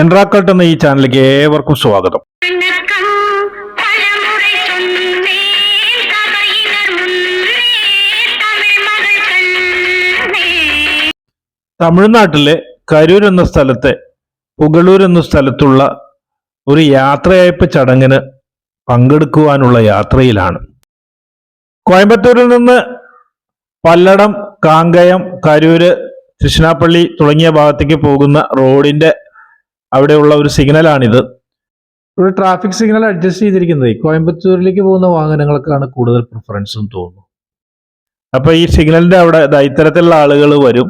എൻട്രാക്കൾട്ട് എന്ന ഈ ചാനലിലേക്ക് ഏവർക്കും സ്വാഗതം. തമിഴ്നാട്ടിലെ കരൂർ എന്ന സ്ഥലത്തെ പുകളൂർ എന്ന സ്ഥലത്തുള്ള ഒരു യാത്രയയപ്പ് ചടങ്ങിന് പങ്കെടുക്കുവാനുള്ള യാത്രയിലാണ്. കോയമ്പത്തൂരിൽ നിന്ന് പല്ലടം, കാങ്കയം, കരൂര്, തൃശ്ശിനാപ്പള്ളി തുടങ്ങിയ ഭാഗത്തേക്ക് പോകുന്ന റോഡിന്റെ അവിടെയുള്ള ഒരു സിഗ്നലാണിത്. ഒരു ട്രാഫിക് സിഗ്നൽ അഡ്ജസ്റ്റ് ചെയ്തിരിക്കുന്നത് കോയമ്പത്തൂരിലേക്ക് പോകുന്ന വാഹനങ്ങൾക്കാണ് കൂടുതൽ പ്രിഫറൻസ് എന്ന് തോന്നുന്നു. അപ്പൊ ഈ സിഗ്നലിന്റെ അവിടെ ഇത്തരത്തിലുള്ള ആളുകൾ വരും,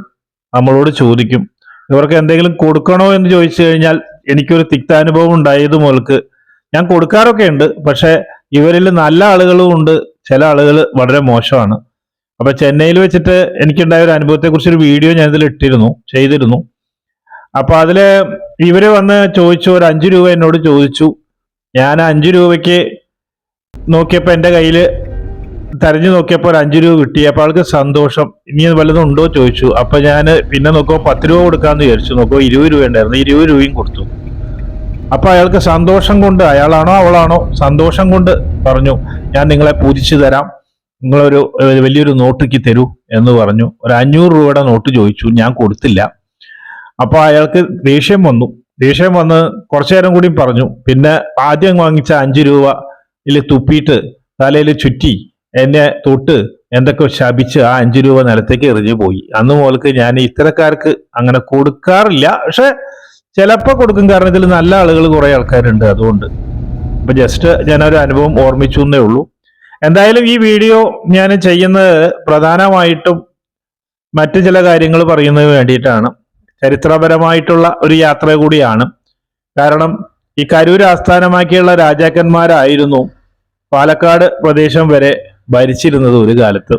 നമ്മളോട് ചോദിക്കും ഇവർക്ക് എന്തെങ്കിലും കൊടുക്കണോ എന്ന് ചോദിച്ചു കഴിഞ്ഞാൽ എനിക്കൊരു തിക്താനുഭവം ഉണ്ടായത് മുതൽക്ക് ഞാൻ കൊടുക്കാറൊക്കെ ഉണ്ട്. പക്ഷെ ഇവരിൽ നല്ല ആളുകളും ഉണ്ട്, ചില ആളുകൾ വളരെ മോശമാണ്. അപ്പൊ ചെന്നൈയിൽ വെച്ചിട്ട് എനിക്കുണ്ടായ ഒരു അനുഭവത്തെ കുറിച്ചൊരു വീഡിയോ ഞാൻ ഇതിൽ ചെയ്തിരുന്നു. അപ്പൊ അതില് ഇവര് വന്ന് ചോദിച്ചു, ഒരു 5 രൂപ എന്നോട് ചോദിച്ചു. ഞാൻ 5 രൂപയ്ക്ക് നോക്കിയപ്പോ എന്റെ കയ്യിൽ തെരഞ്ഞു നോക്കിയപ്പോൾ ഒരു 5 രൂപ കിട്ടി. അപ്പൊ ആൾക്ക് സന്തോഷം. ഇനി വല്ലതും ഉണ്ടോ ചോദിച്ചു. അപ്പൊ ഞാൻ പിന്നെ നോക്കുമ്പോൾ 10 രൂപ കൊടുക്കാന്ന് വിചാരിച്ചു. നോക്കുമ്പോൾ 20 രൂപ ഉണ്ടായിരുന്നു. 20 രൂപയും കൊടുത്തു. അപ്പൊ അയാൾക്ക് സന്തോഷം കൊണ്ട്, അയാളാണോ അവളാണോ, സന്തോഷം കൊണ്ട് പറഞ്ഞു, ഞാൻ നിങ്ങളെ പൂജിച്ചു തരാം, നിങ്ങളൊരു വലിയൊരു നോട്ടിക്ക് തരൂ എന്ന് പറഞ്ഞു. ഒരു 500 രൂപയുടെ നോട്ട് ചോദിച്ചു. ഞാൻ കൊടുത്തില്ല. അപ്പൊ അയാൾക്ക് ദേഷ്യം വന്ന് കുറച്ചു നേരം കൂടി പറഞ്ഞു. പിന്നെ ആദ്യം വാങ്ങിച്ച 5 രൂപയിൽ തുപ്പിയിട്ട് തലയിൽ ചുറ്റി എന്നെ തൊട്ട് എന്തൊക്കെ ശപിച്ച് ആ 5 രൂപ നിലത്തേക്ക് എറിഞ്ഞു പോയി. അന്ന് മുതൽക്ക് ഞാൻ ഇത്തരക്കാർക്ക് അങ്ങനെ കൊടുക്കാറില്ല. പക്ഷെ ചിലപ്പോ കൊടുക്കും, കാരണം ഇതിൽ നല്ല ആളുകൾ കുറെ ആൾക്കാരുണ്ട്. അതുകൊണ്ട് ഇപ്പൊ ജസ്റ്റ് ഞാനൊരു അനുഭവം ഓർമ്മിച്ചു എന്നേ ഉള്ളൂ. എന്തായാലും ഈ വീഡിയോ ഞാൻ ചെയ്യുന്നത് പ്രധാനമായിട്ടും മറ്റു ചില കാര്യങ്ങൾ പറയുന്നതിന് വേണ്ടിയിട്ടാണ്. ചരിത്രപരമായിട്ടുള്ള ഒരു യാത്ര കൂടിയാണ്. കാരണം ഈ കരൂർ ആസ്ഥാനമാക്കിയുള്ള രാജാക്കന്മാരായിരുന്നു പാലക്കാട് പ്രദേശം വരെ ഭരിച്ചിരുന്നത് ഒരു കാലത്ത്.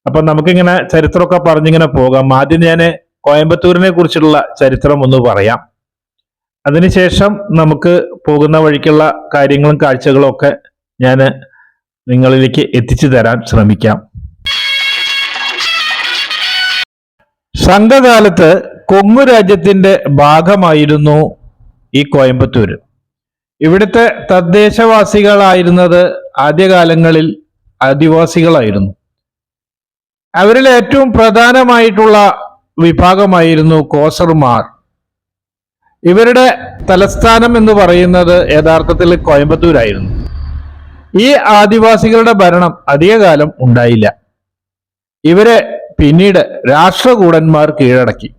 അപ്പൊ നമുക്കിങ്ങനെ ചരിത്രമൊക്കെ പറഞ്ഞിങ്ങനെ പോകാം. ആദ്യം ഞാൻ കോയമ്പത്തൂരിനെ കുറിച്ചുള്ള ചരിത്രം ഒന്ന് പറയാം. അതിനുശേഷം നമുക്ക് പോകുന്ന വഴിക്കുള്ള കാര്യങ്ങളും കാഴ്ചകളും ഒക്കെ ഞാൻ നിങ്ങളിലേക്ക് എത്തിച്ചു തരാൻ ശ്രമിക്കാം. സംഘകാലത്ത് കൊങ്ങു രാജ്യത്തിന്റെ ഭാഗമായിരുന്നു ഈ കോയമ്പത്തൂര്. ഇവിടുത്തെ തദ്ദേശവാസികളായിരുന്നത് ആദ്യകാലങ്ങളിൽ ആദിവാസികളായിരുന്നു. അവരിൽ ഏറ്റവും പ്രധാനമായിട്ടുള്ള വിഭാഗമായിരുന്നു കോസർമാർ. ഇവരുടെ തലസ്ഥാനം എന്ന് പറയുന്നത് യഥാർത്ഥത്തിൽ കോയമ്പത്തൂരായിരുന്നു. ഈ ആദിവാസികളുടെ ഭരണം അധികകാലം ഉണ്ടായില്ല. ഇവരെ പിന്നീട് രാഷ്ട്രകൂടന്മാർ കീഴടക്കി.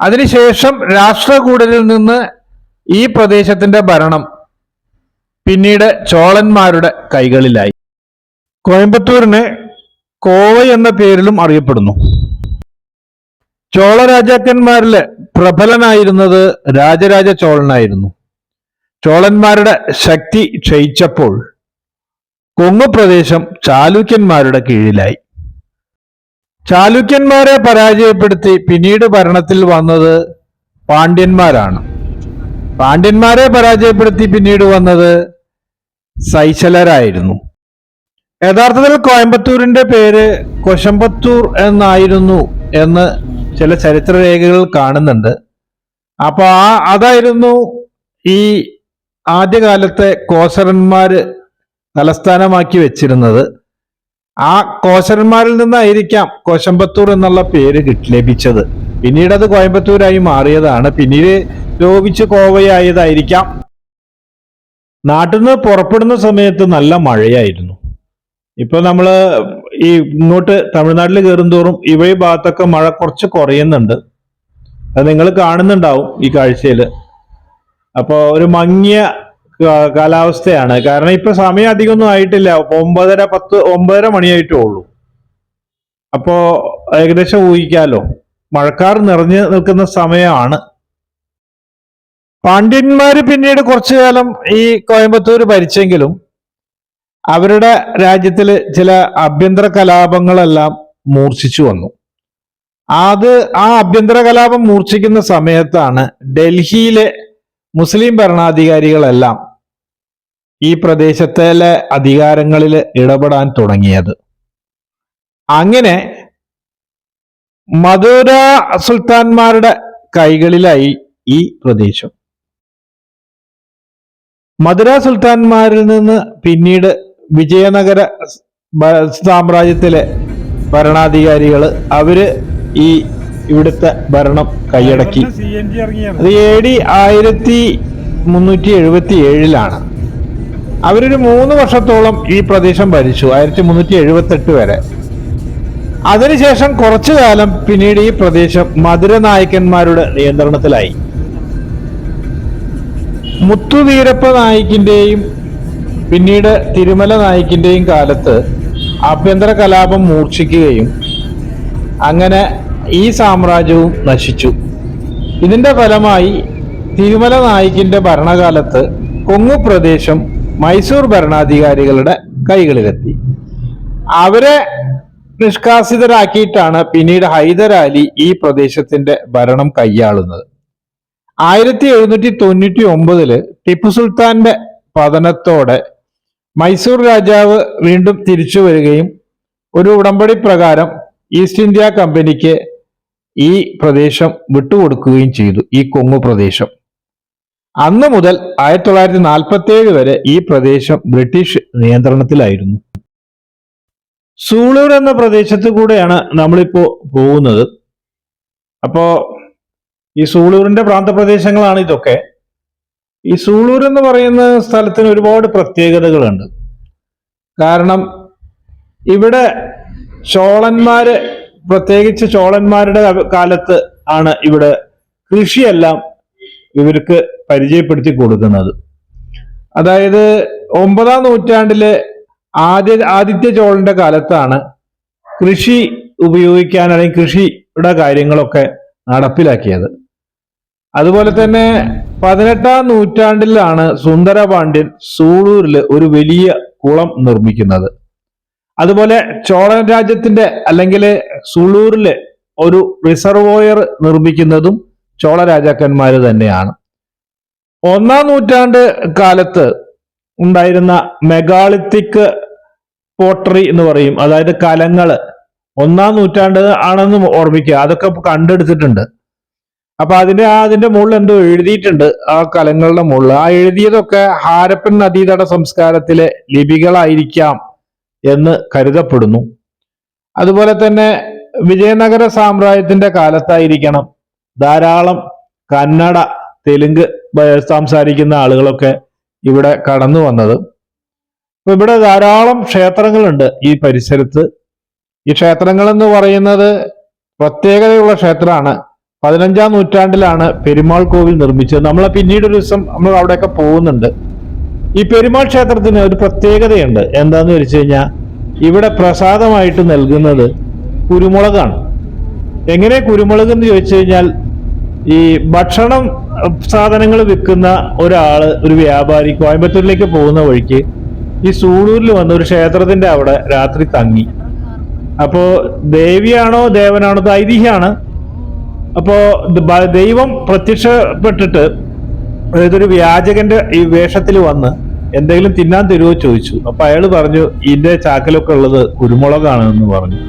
അതിനുശേഷം രാഷ്ട്രകൂടരിൽ നിന്ന് ഈ പ്രദേശത്തിന്റെ ഭരണം പിന്നീട് ചോളന്മാരുടെ കൈകളിലായി. കോയമ്പത്തൂരിനെ കോവൈ എന്ന പേരിലും അറിയപ്പെടുന്നു. ചോള രാജാക്കന്മാരിലെ പ്രബലനായിരുന്നത് രാജരാജ ചോളനായിരുന്നു. ചോളന്മാരുടെ ശക്തി ക്ഷയിച്ചപ്പോൾ കൊങ്ങു പ്രദേശം ചാലൂക്യന്മാരുടെ കീഴിലായി. ചാലൂക്യന്മാരെ പരാജയപ്പെടുത്തി പിന്നീട് ഭരണത്തിൽ വന്നത് പാണ്ഡ്യന്മാരാണ്. പാണ്ഡ്യന്മാരെ പരാജയപ്പെടുത്തി പിന്നീട് വന്നത് സൈശലരായിരുന്നു. യഥാർത്ഥത്തിൽ കോയമ്പത്തൂരിന്റെ പേര് കൊശമ്പത്തൂർ എന്നായിരുന്നു എന്ന് ചില ചരിത്രരേഖകൾ കാണുന്നുണ്ട്. അപ്പൊ അതായിരുന്നു ഈ ആദ്യകാലത്തെ കോസരന്മാര് തലസ്ഥാനമാക്കി വെച്ചിരുന്നത്. ആ കോശന്മാരിൽ നിന്നായിരിക്കാം കോശമ്പത്തൂർ എന്നുള്ള പേര് ലഭിച്ചത്. പിന്നീട് അത് കോയമ്പത്തൂരായി മാറിയതാണ്. പിന്നീട് ലോപിച്ച് കോവയായതായിരിക്കാം. നാട്ടിൽ നിന്ന് പുറപ്പെടുന്ന സമയത്ത് നല്ല മഴയായിരുന്നു. ഇപ്പൊ നമ്മള് ഈ ഇങ്ങോട്ട് തമിഴ്നാട്ടിൽ കയറുന്തോറും ഈ ഭാഗത്തൊക്കെ മഴ കുറച്ച് കുറയുന്നുണ്ട്. അത് നിങ്ങൾ കാണുന്നുണ്ടാവും ഈ കാഴ്ചയില്. അപ്പൊ ഒരു മങ്ങിയ കാലാവസ്ഥയാണ്. കാരണം ഇപ്പൊ സമയം അധികമൊന്നും ആയിട്ടില്ല. 9:10 മണിയായിട്ടേ ഉള്ളൂ. അപ്പോ ഏകദേശം ഊഹിക്കാലോ, മഴക്കാർ നിറഞ്ഞു നിൽക്കുന്ന സമയമാണ്. പാണ്ഡ്യന്മാര് പിന്നീട് കുറച്ചു കാലം ഈ കോയമ്പത്തൂർ ഭരിച്ചെങ്കിലും അവരുടെ രാജ്യത്തില് ചില ആഭ്യന്തര കലാപങ്ങളെല്ലാം മൂർച്ഛിച്ചു വന്നു. ആ ആഭ്യന്തര കലാപം മൂർച്ഛിക്കുന്ന സമയത്താണ് ഡൽഹിയിലെ മുസ്ലിം ഭരണാധികാരികളെല്ലാം ഈ പ്രദേശത്തിലെ അധികാരങ്ങളിൽ ഇടപെടാൻ തുടങ്ങിയത്. അങ്ങനെ മധുര സുൽത്താൻമാരുടെ കൈകളിലായി ഈ പ്രദേശം. മധുര സുൽത്താൻമാരിൽ നിന്ന് പിന്നീട് വിജയനഗര സാമ്രാജ്യത്തിലെ ഭരണാധികാരികൾ അവര് ഈ ഇവിടുത്തെ ഭരണം കൈയടക്കി. അത് AD 1377 അവരൊരു 3 വർഷത്തോളം ഈ പ്രദേശം ഭരിച്ചു, 1378 വരെ. അതിനുശേഷം കുറച്ചു കാലം പിന്നീട് ഈ പ്രദേശം മധുര നായക്കന്മാരുടെ നിയന്ത്രണത്തിലായി. മുത്തുവീരപ്പ നായിക്കിന്റെയും പിന്നീട് തിരുമല നായിക്കിന്റെയും കാലത്ത് ആഭ്യന്തര കലാപം മൂർച്ഛിക്കുകയും അങ്ങനെ ഈ സാമ്രാജ്യവും നശിച്ചു. ഇതിന്റെ ഫലമായി തിരുമല നായിക്കിന്റെ ഭരണകാലത്ത് കൊങ്ങു പ്രദേശം മൈസൂർ ഭരണാധികാരികളുടെ കൈകളിലെത്തി. അവരെ നിഷ്കാസിതരാക്കിയിട്ടാണ് പിന്നീട് ഹൈദരാലി ഈ പ്രദേശത്തിന്റെ ഭരണം കൈയാളുന്നത്. 1799 ടിപ്പു സുൽത്താന്റെ പതനത്തോടെ മൈസൂർ രാജാവ് വീണ്ടും തിരിച്ചു വരികയും ഒരു ഉടമ്പടി പ്രകാരം ഈസ്റ്റ് ഇന്ത്യ കമ്പനിക്ക് ഈ പ്രദേശം വിട്ടുകൊടുക്കുകയും ചെയ്തു, ഈ കൊങ്ങു പ്രദേശം. അന്ന് മുതൽ 1947 വരെ ഈ പ്രദേശം ബ്രിട്ടീഷ് നിയന്ത്രണത്തിലായിരുന്നു. സൂളൂർ എന്ന പ്രദേശത്ത് കൂടെയാണ് നമ്മളിപ്പോ പോകുന്നത്. അപ്പോ ഈ സൂളൂരിന്റെ പ്രാന്തപ്രദേശങ്ങളാണ് ഇതൊക്കെ. ഈ സൂളൂർ എന്ന് പറയുന്ന സ്ഥലത്തിന് ഒരുപാട് പ്രത്യേകതകളുണ്ട്. കാരണം ഇവിടെ ചോളന്മാര്, പ്രത്യേകിച്ച് ചോളന്മാരുടെ കാലത്ത് ആണ് ഇവിടെ കൃഷിയെല്ലാം ഇവർക്ക് പരിചയപ്പെടുത്തി കൊടുക്കുന്നത്. അതായത് 9ാം നൂറ്റാണ്ടിലെ ആദിത്യ ചോളന്റെ കാലത്താണ് കൃഷി ഉപയോഗിക്കാൻ അല്ലെങ്കിൽ കൃഷിയുടെ കാര്യങ്ങളൊക്കെ നടപ്പിലാക്കിയത്. അതുപോലെ തന്നെ 18ാം നൂറ്റാണ്ടിലാണ് സുന്ദരപാണ്ഡ്യൻ സൂളൂരിൽ ഒരു വലിയ കുളം നിർമ്മിക്കുന്നത്. അതുപോലെ ചോളൻ രാജ്യത്തിന്റെ അല്ലെങ്കിൽ സുളൂരിലെ ഒരു റിസർവോയർ നിർമ്മിക്കുന്നതും ചോള രാജാക്കന്മാര് തന്നെയാണ്. 1ാം നൂറ്റാണ്ട് കാലത്ത് ഉണ്ടായിരുന്ന മെഗാളിത്തിക് പോട്ടറി എന്ന് പറയും, അതായത് കലങ്ങള് 1ാം നൂറ്റാണ്ട് ആണെന്ന് ഓർമ്മിക്കുക, അതൊക്കെ കണ്ടെടുത്തിട്ടുണ്ട്. അപ്പൊ അതിന്റെ മുകളിൽ എന്തോ എഴുതിയിട്ടുണ്ട് ആ കലങ്ങളുടെ മുകളിൽ. ആ എഴുതിയതൊക്കെ ഹാരപ്പൻ നദീതട സംസ്കാരത്തിലെ ലിപികളായിരിക്കാം എന്ന് കരുതപ്പെടുന്നു. അതുപോലെ തന്നെ വിജയനഗര സാമ്രാജ്യത്തിന്റെ കാലത്തായിരിക്കണം ധാരാളം കന്നഡ, തെലുങ്ക് സംസാരിക്കുന്ന ആളുകളൊക്കെ ഇവിടെ കടന്നു വന്നത്. അപ്പൊ ഇവിടെ ധാരാളം ക്ഷേത്രങ്ങളുണ്ട് ഈ പരിസരത്ത്. ഈ ക്ഷേത്രങ്ങൾ എന്ന് പറയുന്നത് പ്രത്യേകതയുള്ള ക്ഷേത്രമാണ്. 15ാം നൂറ്റാണ്ടിലാണ് പെരുമാൾ കോവിൽ നിർമ്മിച്ചത്. നമ്മളെ പിന്നീട് ഒരു ദിവസം നമ്മൾ അവിടെയൊക്കെ പോകുന്നുണ്ട്. ഈ പെരുമാൾ ക്ഷേത്രത്തിന് ഒരു പ്രത്യേകതയുണ്ട്. എന്താന്ന് വെച്ച് കഴിഞ്ഞാൽ ഇവിടെ പ്രസാദമായിട്ട് നൽകുന്നത് കുരുമുളകാണ്. എങ്ങനെ കുരുമുളക് എന്ന് ചോദിച്ചു കഴിഞ്ഞാൽ, ഈ ഭക്ഷണം സാധനങ്ങൾ വിൽക്കുന്ന ഒരാള്, ഒരു വ്യാപാരി കോയമ്പത്തൂരിലേക്ക് പോകുന്ന വഴിക്ക് ഈ സൂളൂരിൽ വന്ന ഒരു ക്ഷേത്രത്തിന്റെ അവിടെ രാത്രി തങ്ങി. അപ്പോ ദേവിയാണോ ദേവനാണോ ഇത് ഐതിഹ്യമാണ്. അപ്പോ ദൈവം പ്രത്യക്ഷപ്പെട്ടിട്ട് അതൊരു വ്യാജകന്റെ ഈ വേഷത്തിൽ വന്ന് എന്തെങ്കിലും തിന്നാൻ തരുമോ ചോദിച്ചു. അപ്പൊ അയാൾ പറഞ്ഞു ഇതിന്റെ ചാക്കലൊക്കെ ഉള്ളത് കുരുമുളകാണ് എന്ന് പറഞ്ഞു.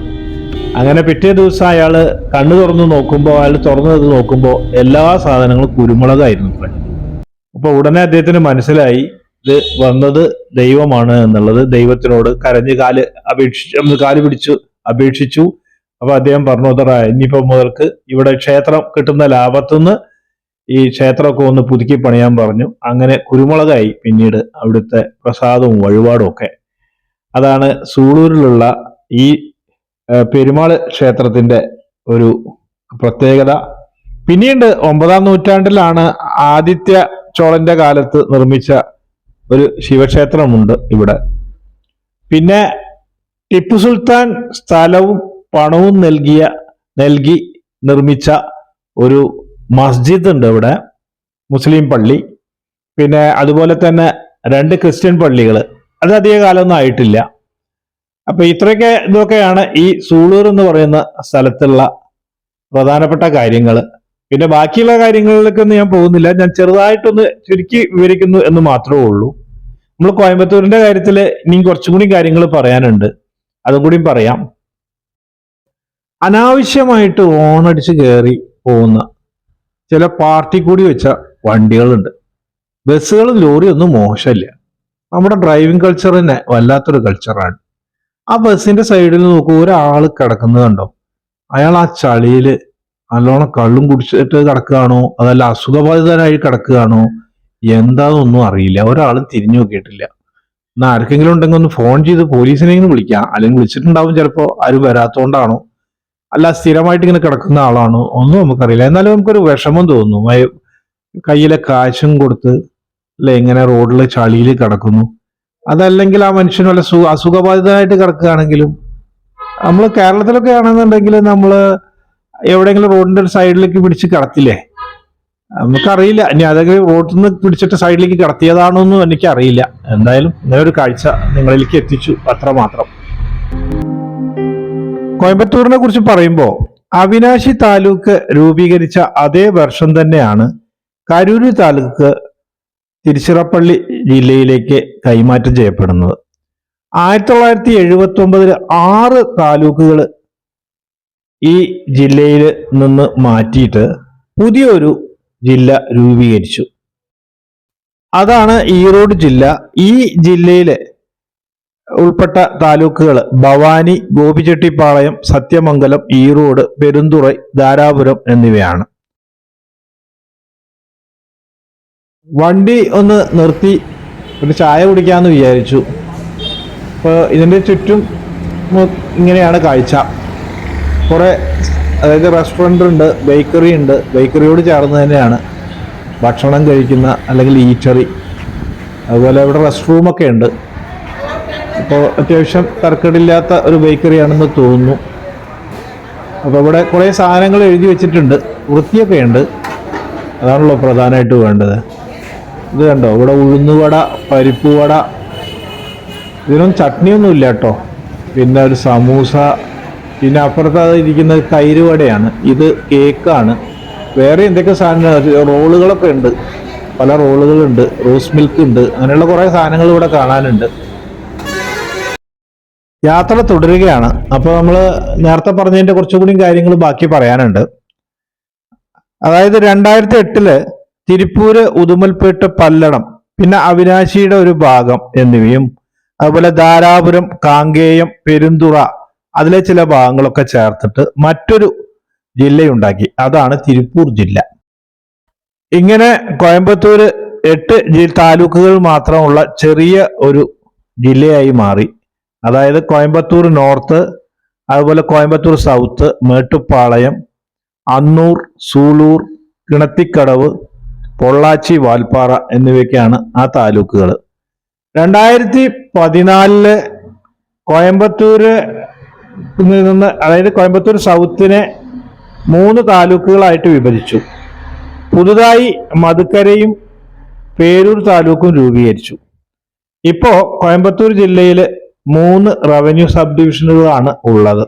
അങ്ങനെ പിറ്റേ ദിവസം അയാള് കണ്ണു തുറന്നു നോക്കുമ്പോൾ, അയാൾ തുറന്നത് നോക്കുമ്പോൾ എല്ലാ സാധനങ്ങളും കുരുമുളകായിരുന്നു. അപ്പൊ ഉടനെ അദ്ദേഹത്തിന് മനസ്സിലായി ഇത് വന്നത് ദൈവമാണ് എന്നുള്ളത്. ദൈവത്തിനോട് കരഞ്ഞ് കാല് പിടിച്ചു അപേക്ഷിച്ചു. അപ്പൊ അദ്ദേഹം പറഞ്ഞു, ഇനിയിപ്പോ മുതൽക്ക് ഇവിടെ ക്ഷേത്രം കിട്ടുന്ന ലാഭത്തുനിന്ന് ഈ ക്ഷേത്രമൊക്കെ ഒന്ന് പുതുക്കി പണിയാൻ പറഞ്ഞു. അങ്ങനെ കുരുമുളകായി പിന്നീട് അവിടുത്തെ പ്രസാദവും വഴിപാടും ഒക്കെ. അതാണ് സൂളൂരിലുള്ള ഈ പെരുമാൾ ക്ഷേത്രത്തിന്റെ ഒരു പ്രത്യേകത. പിന്നീട് 9ാം നൂറ്റാണ്ടിലാണ് ആദിത്യ ചോളന്റെ കാലത്ത് നിർമ്മിച്ച ഒരു ശിവക്ഷേത്രമുണ്ട് ഇവിടെ. പിന്നെ ടിപ്പു സുൽത്താൻ സ്ഥലവും പണവും നൽകി നിർമ്മിച്ച ഒരു മസ്ജിദ് ഉണ്ട് ഇവിടെ, മുസ്ലിം പള്ളി. പിന്നെ അതുപോലെ തന്നെ 2 ക്രിസ്ത്യൻ പള്ളികൾ. അത് അധിക കാലമൊന്നും ആയിട്ടില്ല. അപ്പൊ ഇതൊക്കെയാണ് ഈ സൂളൂർ എന്ന് പറയുന്ന സ്ഥലത്തുള്ള പ്രധാനപ്പെട്ട കാര്യങ്ങൾ. പിന്നെ ബാക്കിയുള്ള കാര്യങ്ങളിലേക്കൊന്നും ഞാൻ പോകുന്നില്ല. ഞാൻ ചെറുതായിട്ടൊന്ന് ചുരുക്കി വിവരിക്കുന്നു എന്ന് മാത്രമേ ഉള്ളൂ. നമ്മൾ കോയമ്പത്തൂരിന്റെ കാര്യത്തിൽ ഇനിയും കുറച്ചും കൂടി കാര്യങ്ങൾ പറയാനുണ്ട്, അതും കൂടിയും പറയാം. അനാവശ്യമായിട്ട് ഓണടിച്ച് കയറി പോകുന്ന ചില പാർട്ടി കൂടി വെച്ച വണ്ടികളുണ്ട്. ബസ്സുകളും ലോറിയും ഒന്നും മോശമില്ല. നമ്മുടെ ഡ്രൈവിംഗ് കൾച്ചർ തന്നെ വല്ലാത്തൊരു കൾച്ചറാണ്. ആ ബസ്സിന്റെ സൈഡിൽ നോക്കൂ, ഒരാൾ കിടക്കുന്നത് കണ്ടോ? അയാൾ ആ ചളിയില് നല്ലോണം കള്ളും കുടിച്ചിട്ട് കിടക്കുകയാണോ, അതല്ല അസുഖബാധിതനായി കിടക്കുകയാണോ, എന്താണെന്നൊന്നും അറിയില്ല. ഒരാളും തിരിഞ്ഞു നോക്കിയിട്ടില്ല. എന്നാൽ ആർക്കെങ്കിലും ഉണ്ടെങ്കിൽ ഒന്ന് ഫോൺ ചെയ്ത് പോലീസിനെങ്കിലും വിളിക്കാം. അല്ലെങ്കിൽ വിളിച്ചിട്ടുണ്ടാവും, ചിലപ്പോൾ ആരും വരാത്തോണ്ടാണോ, അല്ല സ്ഥിരമായിട്ട് ഇങ്ങനെ കിടക്കുന്ന ആളാണോ, ഒന്നും നമുക്കറിയില്ല. എന്നാലും നമുക്കൊരു വിഷമം തോന്നുന്നു. കയ്യിലെ കാശും കൊടുത്ത് അല്ലെ ഇങ്ങനെ റോഡിൽ ചളിയിൽ കിടക്കുന്നു. അതല്ലെങ്കിൽ ആ മനുഷ്യൻ വല്ല അസുഖബാധിതനായിട്ട് കിടക്കുകയാണെങ്കിലും, നമ്മൾ കേരളത്തിലൊക്കെ ആണെന്നുണ്ടെങ്കിൽ നമ്മൾ എവിടെയെങ്കിലും റോഡിന്റെ ഒരു സൈഡിലേക്ക് പിടിച്ച് കിടത്തില്ലേ? നമുക്കറിയില്ല. ഇനി അതെങ്കിലും റോഡിൽ നിന്ന് പിടിച്ചിട്ട് സൈഡിലേക്ക് കിടത്തിയതാണോ എന്നും എനിക്കറിയില്ല. എന്തായാലും ഇങ്ങനെ ഒരു കാഴ്ച നിങ്ങളിലേക്ക് എത്തിച്ചു, അത്രമാത്രം. കോയമ്പത്തൂരിനെ കുറിച്ച് പറയുമ്പോൾ അവിനാശി താലൂക്ക് രൂപീകരിച്ച അതേ വർഷം തന്നെയാണ് കരൂര് താലൂക്ക് തിരുച്ചിറപ്പള്ളി ജില്ലയിലേക്ക് കൈമാറ്റം ചെയ്യപ്പെടുന്നത്. 1979 6 താലൂക്കുകൾ ഈ ജില്ലയിൽ നിന്ന് മാറ്റിയിട്ട് പുതിയൊരു ജില്ല രൂപീകരിച്ചു. അതാണ് ഈറോഡ് ജില്ല. ഈ ജില്ലയിലെ ഉൾപ്പെട്ട താലൂക്കുകൾ ഭവാനി, ഗോപിചെട്ടിപ്പാളയം, സത്യമംഗലം, ഈറോഡ്, പെരുന്തുറൈ, ധാരാപുരം എന്നിവയാണ്. വണ്ടി ഒന്ന് നിർത്തി ഒരു ചായ കുടിക്കാമെന്ന് വിചാരിച്ചു. അപ്പോൾ ഇതിൻ്റെ ചുറ്റും ഇങ്ങനെയാണ് കാഴ്ച. കുറേ, അതായത് റെസ്റ്റോറൻ്റ് ഉണ്ട്, ബേക്കറി ഉണ്ട്. ബേക്കറിയോട് ചേർന്ന് തന്നെയാണ് ഭക്ഷണം കഴിക്കുന്ന അല്ലെങ്കിൽ ഈറ്ററി. അതുപോലെ ഇവിടെ റെസ്റ്റ് റൂമൊക്കെ ഉണ്ട്. അപ്പോൾ അത്യാവശ്യം തരക്കേടില്ലാത്ത ഒരു ബേക്കറിയാണെന്ന് തോന്നുന്നു. അപ്പോൾ ഇവിടെ കുറേ സാധനങ്ങൾ എഴുതി വെച്ചിട്ടുണ്ട്, വൃത്തിയൊക്കെ ഉണ്ട്. അതാണല്ലോ പ്രധാനമായിട്ട് വേണ്ടത്. ഇത് കണ്ടോ, ഇവിടെ ഉഴുന്നുവട, പരിപ്പ് വട, ഇതിനൊന്നും ചട്നിയൊന്നും ഇല്ല കേട്ടോ. പിന്നെ ഒരു സമൂസ, പിന്നെ അപ്പുറത്ത് ഇരിക്കുന്നത് തൈര് വടയാണ്. ഇത് കേക്കാണ്. വേറെ എന്തൊക്കെ സാധനങ്ങൾ, റോളുകളൊക്കെ ഉണ്ട്, പല റോളുകളുണ്ട്, റോസ് മിൽക്ക് ഉണ്ട്, അങ്ങനെയുള്ള കുറേ സാധനങ്ങൾ ഇവിടെ കാണാനുണ്ട്. യാത്ര തുടരുകയാണ്. അപ്പോൾ നമ്മൾ നേരത്തെ പറഞ്ഞതിൻ്റെ കുറച്ചുകൂടി കാര്യങ്ങൾ ബാക്കി പറയാനുണ്ട്. അതായത് 2008 തിരുപ്പൂര്, ഉദുമൽപേട്ട്, പല്ലടം, പിന്നെ അവിനാശിയുടെ ഒരു ഭാഗം എന്നിവയും, അതുപോലെ ധാരാപുരം, കാങ്കേയം, പെരുന്തുറ, അതിലെ ചില ഭാഗങ്ങളൊക്കെ ചേർത്തിട്ട് മറ്റൊരു ജില്ലയുണ്ടാക്കി. അതാണ് തിരുപ്പൂർ ജില്ല. ഇങ്ങനെ കോയമ്പത്തൂര് 8 താലൂക്കുകൾ മാത്രമുള്ള ചെറിയ ഒരു ജില്ലയായി മാറി. അതായത് കോയമ്പത്തൂർ നോർത്ത്, അതുപോലെ കോയമ്പത്തൂർ സൗത്ത്, മേട്ടുപ്പാളയം, അന്നൂർ, സൂളൂർ, കിണത്തിക്കടവ്, പൊള്ളാച്ചി, വാൽപ്പാറ എന്നിവയൊക്കെയാണ് ആ താലൂക്കുകൾ. 2014 കോയമ്പത്തൂര് നിന്ന്, അതായത് കോയമ്പത്തൂർ സൗത്തിനെ 3 താലൂക്കുകളായിട്ട് വിഭജിച്ചു. പുതുതായി മധുക്കരയും പേരൂർ താലൂക്കും രൂപീകരിച്ചു. ഇപ്പോ കോയമ്പത്തൂർ ജില്ലയിൽ 3 റവന്യൂ സബ് ഡിവിഷനുകളാണ് ഉള്ളത്.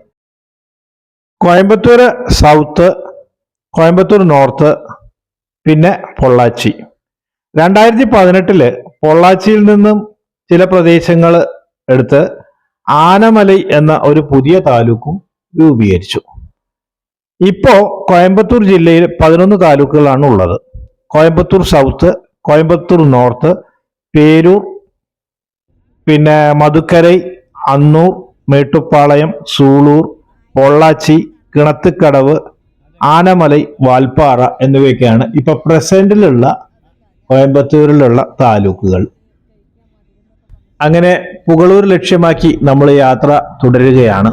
കോയമ്പത്തൂർ സൗത്ത്, കോയമ്പത്തൂർ നോർത്ത്, പിന്നെ പൊള്ളാച്ചി. 2018 പൊള്ളാച്ചിയിൽ നിന്നും ചില പ്രദേശങ്ങൾ എടുത്ത് ആനമലൈ എന്ന ഒരു പുതിയ താലൂക്കും രൂപീകരിച്ചു. ഇപ്പോ കോയമ്പത്തൂർ ജില്ലയിൽ 11 താലൂക്കുകളാണ് ഉള്ളത്. കോയമ്പത്തൂർ സൗത്ത്, കോയമ്പത്തൂർ നോർത്ത്, പേരൂർ, പിന്നെ മധുക്കരൈ, അന്നൂർ, മേട്ടുപ്പാളയം, സൂളൂർ, പൊള്ളാച്ചി, കിണത്തിക്കടവ്, ആനമലൈ, വാൽപ്പാറ എന്നിവയൊക്കെയാണ് ഇപ്പൊ പ്രസന്റിലുള്ള കോയമ്പത്തൂരിലുള്ള താലൂക്കുകൾ. അങ്ങനെ പുകളൂർ ലക്ഷ്യമാക്കി നമ്മൾ യാത്ര തുടരുകയാണ്.